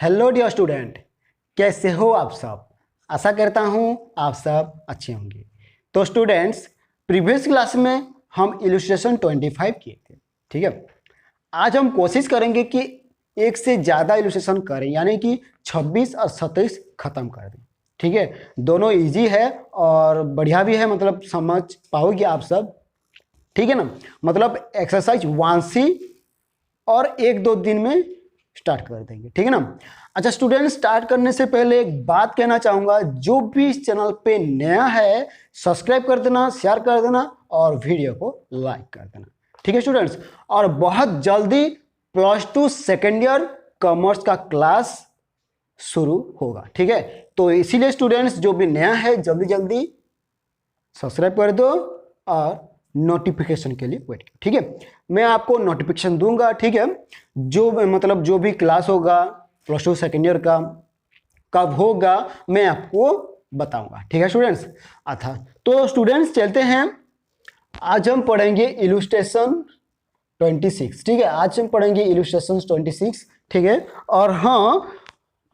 Hello dear student, कैसे हो आप सब। आशा करता हूँ आप सब अच्छे होंगे। तो स्टूडेंट्स, प्रीवियस क्लास में हम इलस्ट्रेशन 25 किए थे, ठीक है। आज हम कोशिश करेंगे कि एक से ज़्यादा इलस्ट्रेशन करें, यानी कि 26 और 27 खत्म कर दें, ठीक है। दोनों इजी है और बढ़िया भी है, मतलब समझ पाओगे आप सब, ठीक है ना। मतलब एक्सरसाइज 1C और 1-2 दिन में स्टार्ट कर देंगे, ठीक है ना। अच्छा स्टूडेंट, स्टार्ट करने से पहले एक बात कहना चाहूँगा, जो भी इस चैनल पे नया है सब्सक्राइब कर देना, शेयर कर देना और वीडियो को लाइक कर देना, ठीक है स्टूडेंट्स। और बहुत जल्दी +2 सेकेंड ईयर कॉमर्स का क्लास शुरू होगा, ठीक है। तो इसीलिए स्टूडेंट्स जो भी नया है जल्दी जल्दी सब्सक्राइब कर दो और नोटिफिकेशन के लिए वेट करो, ठीक है। मैं आपको नोटिफिकेशन दूंगा, ठीक है। जो भी क्लास होगा +2 सेकेंड ईयर का कब होगा मैं आपको बताऊंगा, ठीक है स्टूडेंट्स। अच्छा तो स्टूडेंट्स चलते हैं, आज हम पढ़ेंगे इलस्ट्रेशन 26, ठीक है। आज हम पढ़ेंगे इलस्ट्रेशन 26, ठीक है। और हाँ,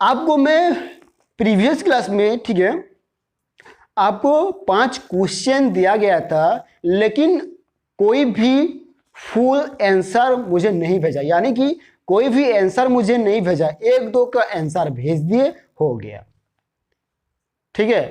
आपको मैं प्रीवियस क्लास में, ठीक है, आपको 5 क्वेश्चन दिया गया था, लेकिन कोई भी फुल आंसर मुझे नहीं भेजा, यानी कि कोई भी आंसर मुझे नहीं भेजा, 1-2 का आंसर भेज दिए, हो गया, ठीक है।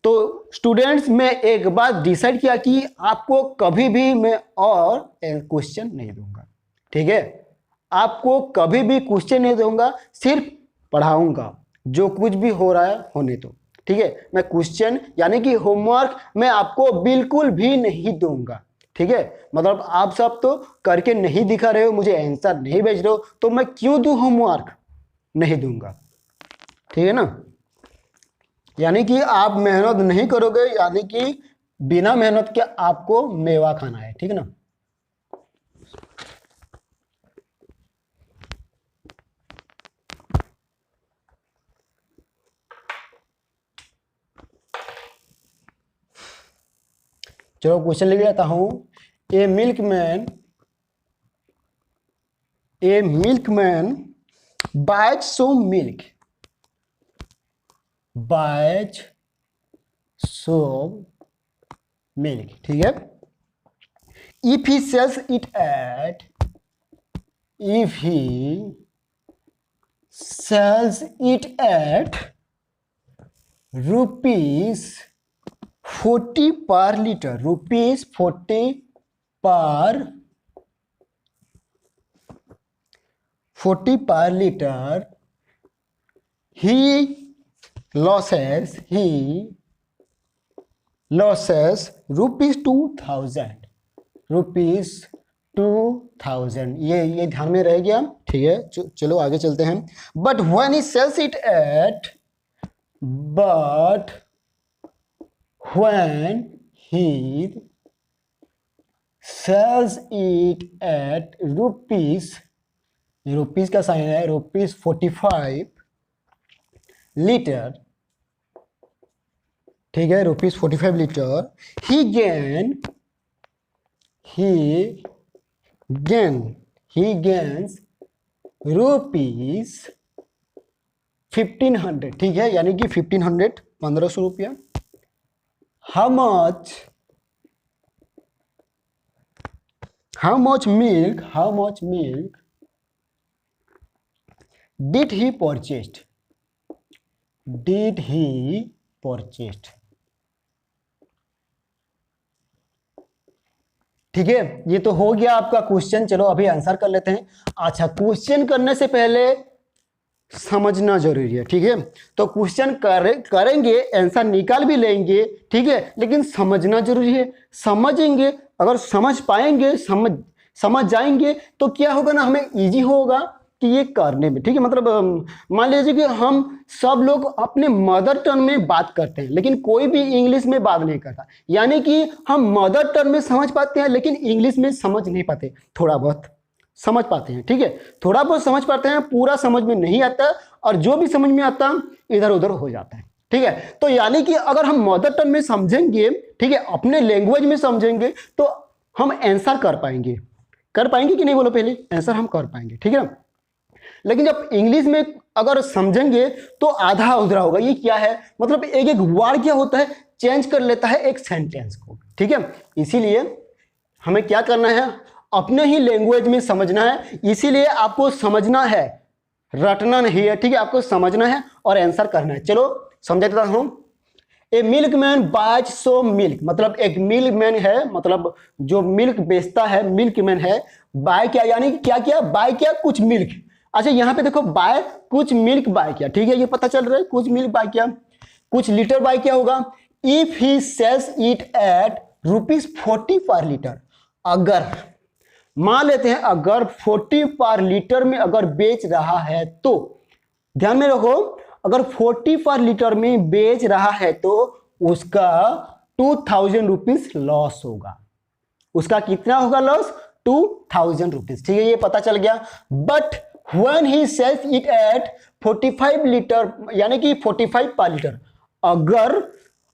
तो स्टूडेंट्स, मैं एक बात डिसाइड किया कि आपको कभी भी मैं और क्वेश्चन नहीं दूंगा, ठीक है। आपको कभी भी क्वेश्चन नहीं दूंगा, सिर्फ पढ़ाऊंगा, जो कुछ भी हो रहा है होने दो, ठीक है। मैं क्वेश्चन यानी कि होमवर्क मैं आपको बिल्कुल भी नहीं दूंगा, ठीक है। मतलब आप सब तो करके नहीं दिखा रहे हो, मुझे आंसर नहीं भेज रहे हो, तो मैं क्यों दूं होमवर्क, नहीं दूंगा, ठीक है ना। यानी कि आप मेहनत नहीं करोगे, यानी कि बिना मेहनत के आपको मेवा खाना है, ठीक है ना। चलो क्वेश्चन लिख लेता हूं। A milkman buys some milk, buys some milk, ठीक है। If he sells it at, if he sells it at rupees 40 per liter, rupees 40 per liter, he loses rupees 2000, rupees 2000, ये ध्यान में रह गया, ठीक है। चलो आगे चलते हैं। But when he sells it at, but when he sells it at rupees का साइन है, रुपीज 45 लीटर, ठीक है, rupees 45 litre, he gains rupees 1500, ठीक है, यानी कि 1500 1500 रुपया। How much milk did he purchased, ठीक है। ये तो हो गया आपका क्वेश्चन। चलो अभी आंसर कर लेते हैं। अच्छा, क्वेश्चन करने से पहले समझना जरूरी है, ठीक है। तो क्वेश्चन करेंगे, आंसर निकाल भी लेंगे, ठीक है, लेकिन समझना जरूरी है। समझेंगे, अगर समझ पाएंगे, समझ जाएंगे तो क्या होगा ना, हमें इजी होगा कि ये करने में, ठीक है। मतलब मान लीजिए कि हम सब लोग अपने मदर टंग में बात करते हैं, लेकिन कोई भी इंग्लिश में बात नहीं करता, यानी कि हम मदर टंग में समझ पाते हैं लेकिन इंग्लिश में समझ नहीं पाते, थोड़ा बहुत समझ पाते हैं, ठीक है, थोड़ा बहुत समझ पाते हैं, पूरा समझ में नहीं आता, और जो भी समझ में आता इधर उधर हो जाता है, ठीक है। तो यानी कि अगर हम मदर टंग में समझेंगे, ठीक है, अपने लैंग्वेज में समझेंगे, तो हम आंसर कर पाएंगे कि नहीं, बोलो पहले, आंसर हम कर पाएंगे, ठीक है ना। लेकिन जब इंग्लिश में अगर समझेंगे तो आधा अधूरा होगा। ये क्या है, मतलब एक एक वर्ड क्या होता है, चेंज कर लेता है एक सेंटेंस को, ठीक है। इसीलिए हमें क्या करना है, अपने ही लैंग्वेज में समझना है। इसीलिए आपको समझना है, रटना नहीं है, ठीक है। आपको समझना है और आंसर करना है। चलो समझा देता हूं। A milkman buys so milk, मतलब एक मिल्कमैन है, मतलब जो मिल्क बेचता है, मिल्कमैन है। बाय क्या, यानी क्या किया, बाय किया कुछ मिल्क। अच्छा यहाँ पे देखो, बाय कुछ मिल्क बाय किया, ठीक है, ये पता चल रहा है, कुछ मिल्क बाय किया, कुछ लीटर बाय किया होगा। If he sells it at ₹40 per litre, अगर मान लेते हैं अगर 40 पर लीटर में अगर बेच रहा है तो, ध्यान में रखो, अगर 40 पर लीटर में बेच रहा है तो उसका 2000 रुपीज लॉस होगा। उसका कितना होगा लॉस, 2000 रुपीज, ठीक है, ये पता चल गया। But when he sells it at 45 litre, यानी कि 45 पर लीटर, अगर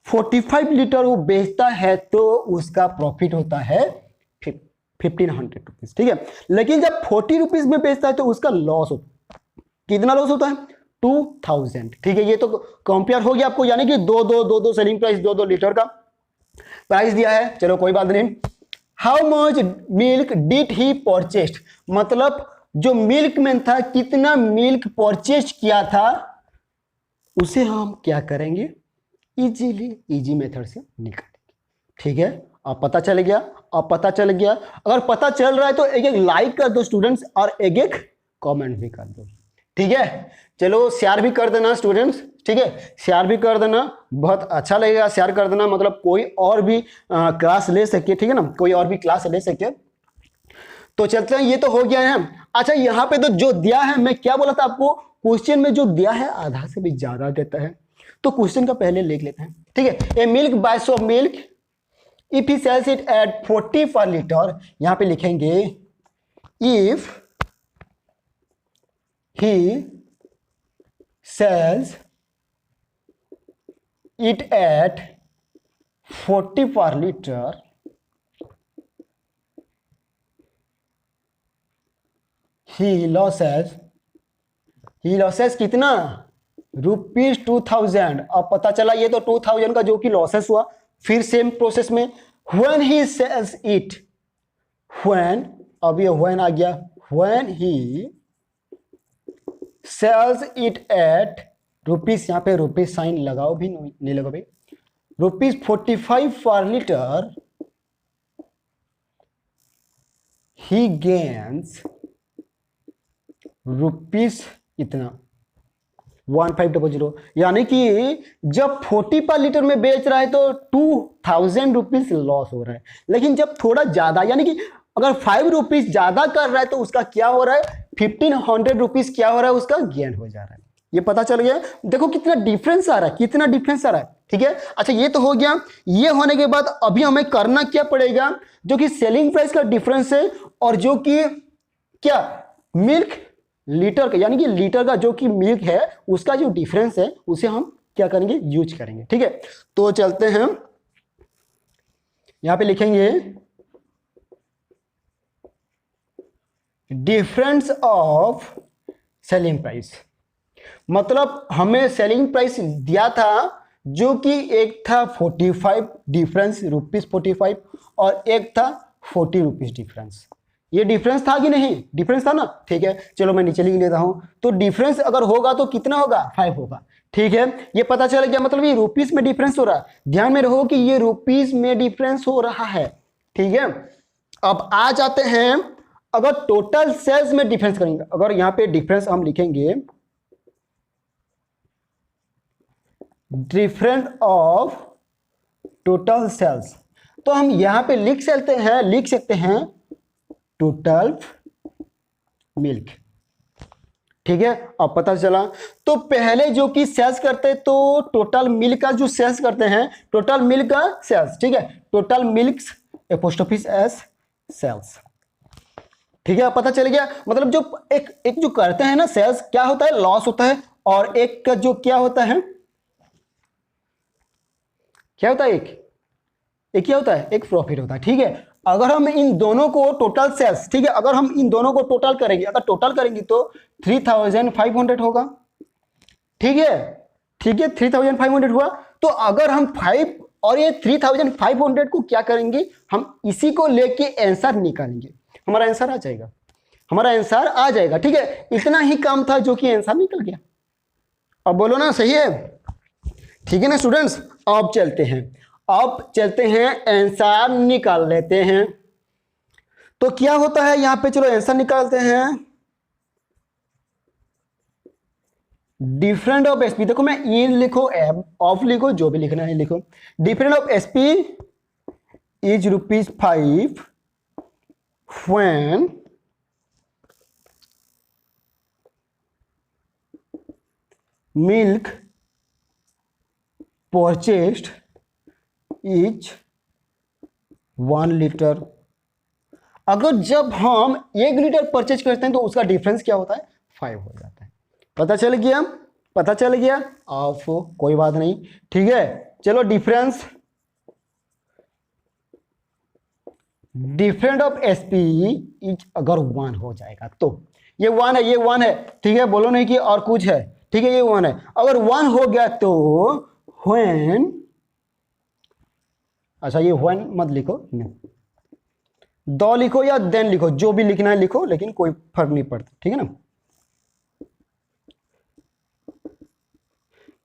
45 लीटर वो बेचता है तो उसका प्रॉफिट होता है 1500 रुपीज, ठीक है। लेकिन जब 40 रुपीज में बेचता है तो उसका लॉस होता है, कितना लॉस होता है, 2000, ठीक है। ये तो कंपेयर हो गया आपको, यानी कि दो सेलिंग प्राइस, दो लीटर का प्राइस दिया है। चलो कोई बात नहीं। How much milk did he purchased, मतलब जो मिल्कमैन था कितना मिल्क परचेज किया था, उसे हम क्या करेंगे, इजी मेथड से निकालेंगे, ठीक है। अब पता चल गया, अब पता चल गया। अगर पता चल रहा है तो एक एक लाइक कर दो स्टूडेंट्स, और एक एक कमेंट भी कर दो, ठीक है। चलो शेयर भी कर देना स्टूडेंट्स, ठीक है, शेयर भी कर देना, बहुत अच्छा लगेगा शेयर कर देना, मतलब कोई और भी क्लास ले सके, ठीक है ना, कोई और भी क्लास ले सके। तो चलते हैं, ये तो हो गया है। अच्छा यहाँ पे तो जो दिया है, मैं क्या बोला था आपको, क्वेश्चन में जो दिया है आधा से भी ज्यादा देता है, तो क्वेश्चन का पहले लिख लेते हैं, ठीक है। A milk buys of milk if he sells it at 40 per litre, यहां पे लिखेंगे if he sells it at 40 per liter, he loses कितना, ₹2000। अब पता चला ये तो 2000 का जो कि लॉसेस हुआ। फिर सेम प्रोसेस में when he sells it, when, अब ये when आ गया, when he sells it at rupees, यहां पे रुपीज साइन लगाओ भी नहीं लगाओ भाई, ₹45 पर लीटर, ही गेन्स रुपीज इतना 1500, यानी कि जब 40 पर लीटर में बेच रहा है तो 2000 रुपीज लॉस हो रहा है। लेकिन जब थोड़ा ज्यादा, यानी कि अगर 5 रुपीज ज्यादा कर रहा है तो उसका क्या हो रहा है, 1500 रुपीज क्या हो रहा है, उसका गेन हो जा रहा है। ये पता चल गया, देखो कितना डिफरेंस आ रहा है, कितना डिफरेंस आ रहा है, ठीक है। अच्छा ये तो हो गया। ये होने के बाद अभी हमें करना क्या पड़ेगा, जो कि सेलिंग प्राइस का डिफरेंस है और जो कि क्या मिल्क लीटर का, यानी कि लीटर का जो कि मिल्क है उसका जो डिफरेंस है, उसे हम क्या करेंगे, यूज करेंगे, ठीक है। तो चलते हैं, यहां पे लिखेंगे डिफरेंस ऑफ सेलिंग प्राइस, मतलब हमें सेलिंग प्राइस दिया था जो कि एक था 45 डिफरेंस, ₹45, और एक था 40 रुपीज डिफरेंस। ये डिफरेंस था कि नहीं, डिफरेंस था ना, ठीक है। चलो मैं नीचे लिख लेता हूं, तो डिफरेंस अगर होगा तो कितना होगा, 5 होगा, ठीक है। ये पता चल गया, मतलब ये रुपीस में डिफरेंस हो रहा है, ध्यान में रहो कि ये रुपीस में डिफरेंस हो रहा है, ठीक है। अब आ जाते हैं, अगर टोटल सेल्स में डिफरेंस करेंगे, अगर यहां पे डिफरेंस हम लिखेंगे डिफरेंस ऑफ टोटल सेल्स, तो हम यहां पे लिख सकते हैं टोटल मिल्क, ठीक है। अब पता चला, तो पहले जो कि सेल्स करते तो टोटल मिल्क का जो सेल्स करते हैं, टोटल मिल्क का सेल्स, ठीक है, total milk apostrophe s sales, ठीक है। पता चल गया, मतलब जो एक जो करते हैं ना सेल्स, क्या होता है, लॉस होता है, और एक का जो क्या होता है, क्या होता है, एक क्या होता है, एक प्रॉफिट होता है, ठीक है। अगर हम इन दोनों को टोटल सेल्स, ठीक है, अगर हम इन दोनों को टोटल करेंगे, अगर टोटल करेंगे तो 3500 होगा। ठीक है, ठीक है, 3500 हुआ। तो अगर हम 5 और ये 3500 को क्या करेंगे, हम इसी को लेके आंसर निकालेंगे, हमारा आंसर आ जाएगा, हमारा आंसर आ जाएगा। ठीक है, इतना ही काम था जो कि आंसर निकल गया। अब बोलो ना, सही है? ठीक है ना स्टूडेंट्स, अब चलते हैं, अब चलते हैं आंसर निकाल लेते हैं। तो क्या होता है यहाँ पे, चलो आंसर निकालते हैं। डिफरेंट ऑफ एसपी, देखो मैं ई लिखो ऑफ लिखो, जो भी लिखना है लिखो। Different of SP is ₹5 when milk purchased is 1 litre. अगर जब हम 1 लीटर परचेज करते हैं तो उसका डिफरेंस क्या होता है, 5 हो जाता है। पता चल गया, पता चल गया। ऑफ, कोई बात नहीं, ठीक है। चलो difference, different of SP is अगर 1 हो जाएगा तो ये 1 है, ये 1 है, ठीक है, बोलो नहीं कि और कुछ है, ठीक है, ये 1 है। अगर 1 हो गया तो when, अच्छा ये when मत लिखो, दो लिखो या देन लिखो, जो भी लिखना है लिखो, लेकिन कोई फर्क नहीं पड़ता, ठीक है ना।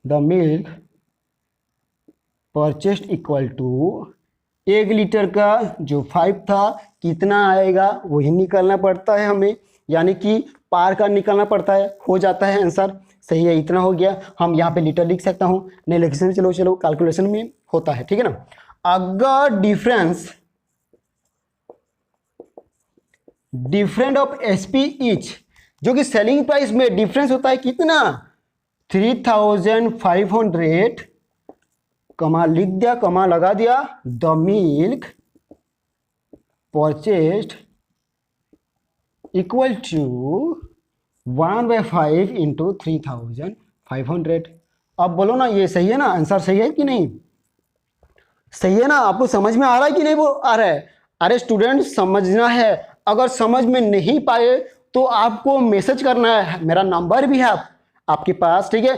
The milk purchased equal to 1 litre का जो 5 था कितना आएगा वही निकालना पड़ता है हमें, यानी कि पार का निकालना पड़ता है, हो जाता है आंसर। सही है, इतना हो गया। हम यहाँ पे लीटर लिख सकता हूँ, नहीं लिख सकते, चलो चलो कैलकुलेशन में होता है, ठीक है ना। अगर difference, different of SP etch, जो कि सेलिंग प्राइस में डिफरेंस होता है कितना, 3500, कमा लिख दिया, कमा लगा दिया, the milk purchased equal to 1/5 into 3500। अब बोलो ना, ये सही है ना, आंसर सही है कि नहीं, सही है ना? आपको समझ में आ रहा है कि नहीं, वो आ रहा है? अरे स्टूडेंट समझना है, अगर समझ में नहीं पाए तो आपको मैसेज करना है, मेरा नंबर भी है आपके पास, ठीक है।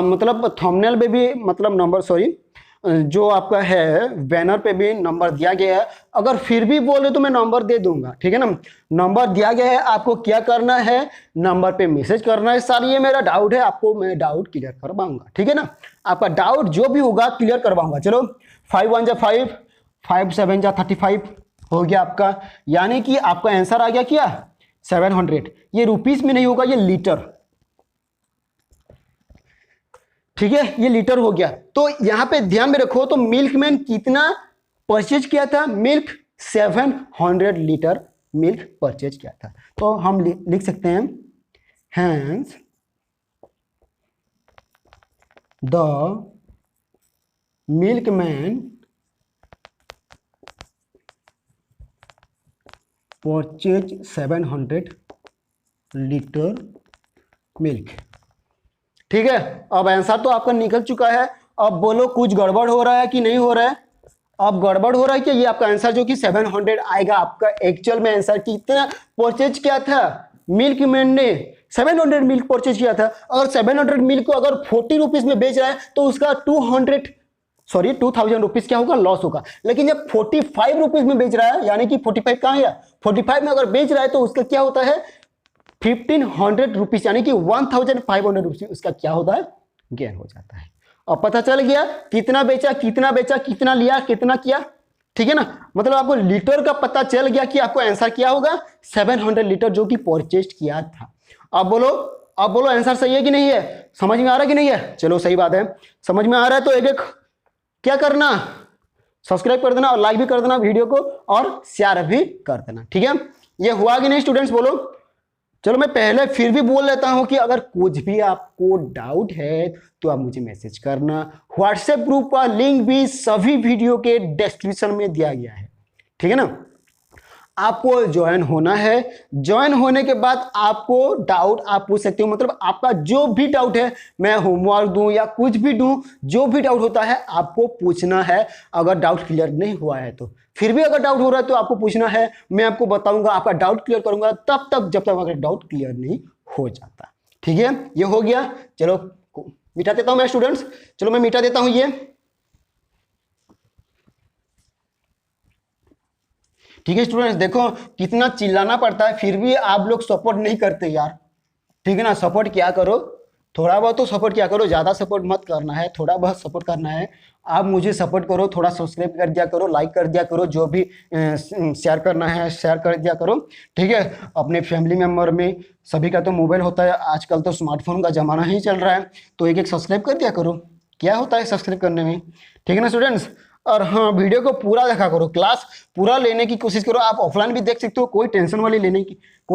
मतलब थंबनेल पे भी, मतलब नंबर, सॉरी, जो आपका है बैनर पे भी नंबर दिया गया है। अगर फिर भी बोले तो मैं नंबर दे दूंगा, ठीक है ना। नंबर दिया गया है, आपको क्या करना है, नंबर पे मैसेज करना है। सर ये मेरा डाउट है, आपको मैं डाउट क्लियर करवाऊंगा, ठीक है ना। आपका डाउट जो भी होगा क्लियर करवाऊंगा। चलो 5 1 जा 5, 5 7 जा 35 हो गया आपका, यानी कि आपका आंसर आ गया क्या, 700। ये रुपीस में नहीं होगा, ये लीटर, ठीक है, ये लीटर हो गया। तो यहां पे ध्यान में रखो, तो मिल्कमैन कितना परचेज किया था, मिल्क 700 लीटर मिल्क परचेज किया था। तो हम लिख सकते हैं, hence the milkman purchase 700 litre milk, ठीक है। अब आंसर तो आपका निकल चुका है। अब बोलो कुछ गड़बड़ हो रहा है कि नहीं हो रहा है? अब गड़बड़ हो रहा है कि ये आपका आंसर जो कि 700 आएगा, आपका एक्चुअल में आंसर कितना परचेज किया था मिल्कमैन ने, 700 मिल्क परचेज किया था। अगर 700 मिल्क को अगर 40 रुपीज में बेच रहा है तो उसका 2000 रुपीज क्या होगा, लॉस होगा। लेकिन जब 45 रुपीज में बेच रहा है, यानी कि 45 कहाँ गया, 45 में अगर बेच रहा है तो उसका क्या होता है, 1500 रुपीज, यानी कि 1500 रुपीज उसका क्या होता है, गेन हो जाता है। अब पता चल गया कितना बेचा, कितना बेचा, कितना लिया, कितना किया, ठीक है ना। मतलब आपको लीटर का पता चल गया कि आपको आंसर क्या होगा, 700 लीटर जो कि परचेज किया था। अब बोलो, अब बोलो आंसर सही है कि नहीं है, समझ में आ रहा है कि नहीं है? चलो सही बात है, समझ में आ रहा है तो एक एक क्या करना, सब्सक्राइब कर देना और लाइक भी कर देना वीडियो को, और शेयर भी कर देना, ठीक है। ये हुआ कि नहीं स्टूडेंट्स, बोलो। चलो मैं पहले फिर भी बोल लेता हूं कि अगर कुछ भी आपको डाउट है तो आप मुझे मैसेज करना। व्हाट्सएप ग्रुप का लिंक भी सभी वीडियो के डिस्क्रिप्शन में दिया गया है, ठीक है ना। आपको ज्वाइन होना है। ज्वाइन होने के बाद आपको डाउट आप पूछ सकते हो, मतलब आपका जो भी डाउट है, मैं होमवर्क दूं या कुछ भी दूं, जो भी डाउट होता है आपको पूछना है। अगर डाउट क्लियर नहीं हुआ है तो फिर भी अगर डाउट हो रहा है तो आपको पूछना है, मैं आपको बताऊंगा, आपका डाउट क्लियर करूंगा तब तक जब तक अगर डाउट क्लियर नहीं हो जाता। ठीक है, ये हो गया। चलो मिटा देता हूं मैं स्टूडेंट्स, चलो मैं मिटा देता हूं ये। ठीक है स्टूडेंट्स, देखो कितना चिल्लाना पड़ता है फिर भी आप लोग सपोर्ट नहीं करते यार। ठीक है ना, सपोर्ट क्या करो, थोड़ा बहुत तो सपोर्ट क्या करो, ज़्यादा सपोर्ट मत करना है, थोड़ा बहुत सपोर्ट करना है। आप मुझे सपोर्ट करो, थोड़ा सब्सक्राइब कर दिया करो, लाइक कर दिया करो, जो भी शेयर करना है शेयर कर दिया करो। ठीक है, अपने फैमिली मेम्बर में सभी का तो मोबाइल होता है, आजकल तो स्मार्टफोन का ज़माना ही चल रहा है, तो एक एक सब्सक्राइब कर दिया करो। क्या होता है सब्सक्राइब करने में, ठीक है ना स्टूडेंट्स। और हाँ, वीडियो को पूरा देखा करो, क्लास पूरा लेने की कोशिश करो। आप ऑफलाइन भी देख सकते हो, कोई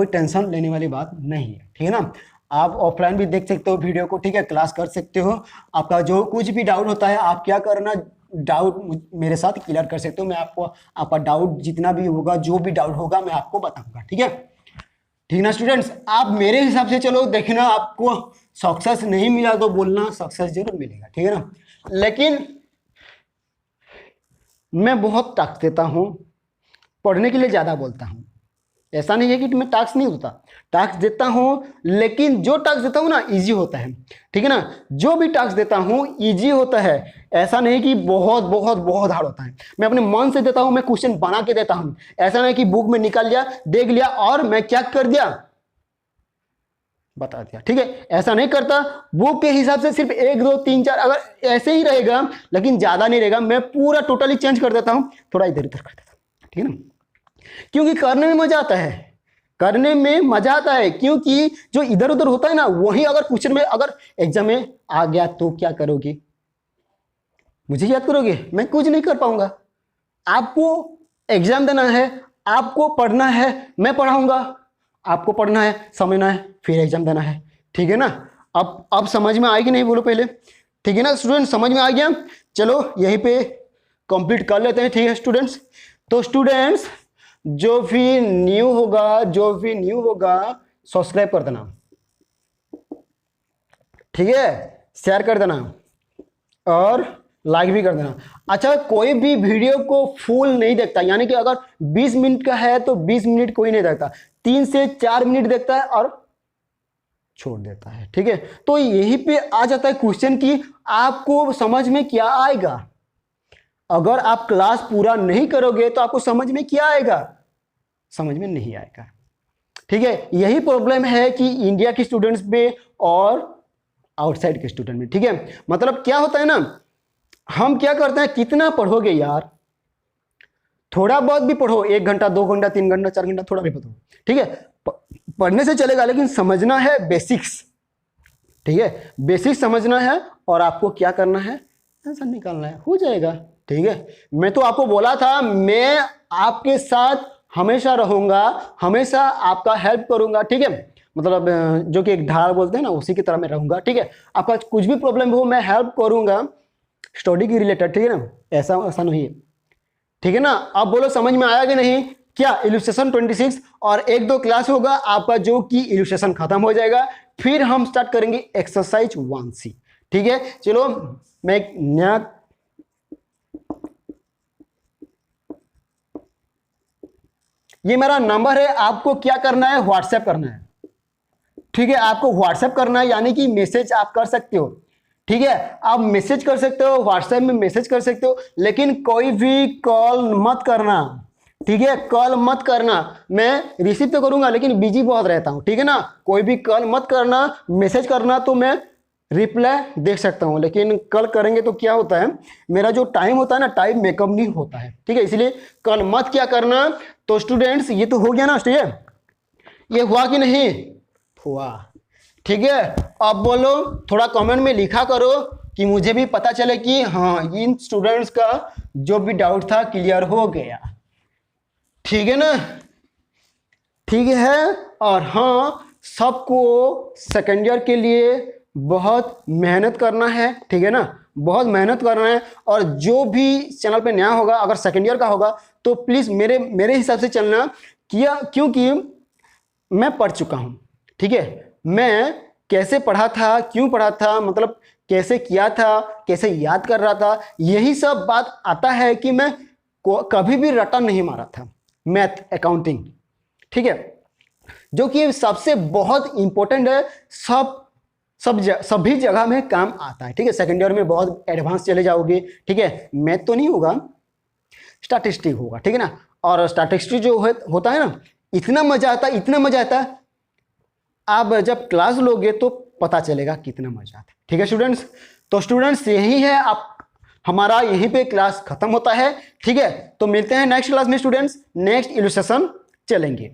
टेंशन लेने वाली बात नहीं है। ठीक है ना, आप ऑफलाइन भी देख सकते हो वीडियो को, ठीक है, क्लास कर सकते हो। आपका जो कुछ भी डाउट होता है आप क्या करना, डाउट मेरे साथ क्लियर कर सकते हो। मैं आपको आपका डाउट जितना भी होगा, जो भी डाउट होगा मैं आपको बताऊंगा। ठीक है, ठीक ना स्टूडेंट्स। आप मेरे हिसाब से चलो, देखना आपको सक्सेस नहीं मिला तो बोलना, सक्सेस जरूर मिलेगा। ठीक है ना, लेकिन मैं बहुत टास्क देता हूँ, पढ़ने के लिए ज़्यादा बोलता हूँ। ऐसा नहीं है कि मैं टास्क नहीं होता, टास्क देता हूँ, लेकिन जो टास्क देता हूँ ना इजी होता है। ठीक है ना, जो भी टास्क देता हूँ इजी होता है, ऐसा नहीं कि बहुत बहुत बहुत हार्ड होता है। मैं अपने मन से देता हूँ, मैं क्वेश्चन बना के देता हूँ। ऐसा नहीं कि बुक में निकाल लिया, देख लिया और मैं क्या कर दिया, बता दिया। ठीक है, ऐसा नहीं करता। बुक के हिसाब से सिर्फ 1 2 3 4 अगर ऐसे ही रहेगा, लेकिन ज़्यादा नहीं रहेगा, मैं पूरा टोटली चेंज कर देता हूँ, थोड़ा इधर उधर कर देता हूँ। ठीक है ना, क्योंकि करने में मजा आता है, करने में मजा आता है। क्योंकि जो इधर उधर होता है ना, वही अगर क्वेश्चन में, अगर एग्जाम में आ गया तो क्या करोगे, मुझे याद करोगे, मैं कुछ नहीं कर पाऊंगा। आपको एग्जाम देना है, आपको पढ़ना है, मैं पढ़ाऊंगा, आपको पढ़ना है, समझना है, फिर एग्जाम देना है। ठीक है ना, अब समझ में आएगी नहीं, बोलो पहले। ठीक है ना स्टूडेंट, समझ में आ गया। चलो यहीं पे कंप्लीट कर लेते हैं। ठीक है स्टूडेंट्स, तो स्टूडेंट्स जो भी न्यू होगा सब्सक्राइब कर देना, ठीक है, शेयर कर देना और लाइक भी कर देना। अच्छा, कोई भी वीडियो को फुल नहीं देखता, यानी कि अगर 20 मिनट का है तो 20 मिनट कोई नहीं देखता, 3 से 4 मिनट देखता है और छोड़ देता है। ठीक है, तो यहीं पे आ जाता है क्वेश्चन कि आपको समझ में क्या आएगा। अगर आप क्लास पूरा नहीं करोगे तो आपको समझ में क्या आएगा, समझ में नहीं आएगा। ठीक है, यही प्रॉब्लम है कि इंडिया के स्टूडेंट्स में और आउटसाइड के स्टूडेंट में। ठीक है, मतलब क्या होता है ना, हम क्या करते हैं, कितना पढ़ोगे यार, थोड़ा बहुत भी पढ़ो, 1 घंटा 2 घंटा 3 घंटा 4 घंटा, थोड़ा भी पढ़ो। ठीक है, पढ़ने से चलेगा, लेकिन समझना है बेसिक्स। ठीक है, बेसिक्स समझना है और आपको क्या करना है, आंसर निकालना है, हो जाएगा। ठीक है, मैं तो आपको बोला था मैं आपके साथ हमेशा रहूंगा, हमेशा आपका हेल्प करूंगा। ठीक है, मतलब जो कि एक ढाल बोलते हैं ना, उसी की तरह मैं रहूंगा। ठीक है, आपका कुछ भी प्रॉब्लम हो मैं हेल्प करूंगा, स्टडी की रिलेटेड। ठीक है ना, ऐसा नहीं है। ठीक है ना, आप बोलो समझ में आया कि नहीं। क्या इलस्ट्रेशन 26 और 1 2 क्लास होगा आपका, जो कि इलस्ट्रेशन खत्म हो जाएगा, फिर हम स्टार्ट करेंगे एक्सरसाइज 1C। ठीक है, चलो मैं एक नया ये मेरा नंबर है, आपको क्या करना है, व्हाट्सएप करना है। ठीक है, आपको व्हाट्सएप करना है, यानी कि मैसेज आप कर सकते हो। ठीक है, आप मैसेज कर सकते हो, व्हाट्सएप में मैसेज कर सकते हो, लेकिन कोई भी कॉल मत करना। ठीक है, कॉल मत करना, मैं रिसीव तो करूंगा लेकिन बिजी बहुत रहता हूं। ठीक है ना, कोई भी कॉल मत करना, मैसेज करना तो मैं रिप्लाई देख सकता हूं, लेकिन कल करेंगे तो क्या होता है, मेरा जो टाइम होता है ना, टाइम मेकअप नहीं होता है। ठीक है, इसलिए कल मत क्या करना। तो स्टूडेंट्स ये तो हो गया ना, ठीक है, ये हुआ कि नहीं हुआ। ठीक है, अब बोलो, थोड़ा कमेंट में लिखा करो कि मुझे भी पता चले कि हाँ इन स्टूडेंट्स का जो भी डाउट था क्लियर हो गया। ठीक है ना, ठीक है। और हाँ, सबको सेकेंड ईयर के लिए बहुत मेहनत करना है। ठीक है ना, बहुत मेहनत करना है। और जो भी चैनल पे नया होगा, अगर सेकेंड ईयर का होगा तो प्लीज़ मेरे हिसाब से चलना, किया, क्योंकि मैं पढ़ चुका हूँ, ठीक है। मैं कैसे पढ़ा था, क्यों पढ़ा था, मतलब कैसे किया था, कैसे याद कर रहा था, यही सब बात आता है कि मैं कभी भी रटा नहीं मारा था मैथ अकाउंटिंग, ठीक है, जो कि सबसे बहुत इंपॉर्टेंट है, सभी जगह में काम आता है, ठीक है। सेकेंड ईयर में बहुत एडवांस चले जाओगे, ठीक है, मैथ तो नहीं होगा, स्टैटिस्टिक होगा, ठीक है ना। और स्टैटिस्टिक जो होता है ना, इतना मजा आता है, इतना मजा आता है, आप जब क्लास लोगे तो पता चलेगा कितना मजा आता है, ठीक है स्टूडेंट्स। तो स्टूडेंट्स यही है, आप हमारा यहीं पे क्लास खत्म होता है, ठीक है। तो मिलते हैं नेक्स्ट क्लास में स्टूडेंट्स, नेक्स्ट इलस्ट्रेशन चलेंगे।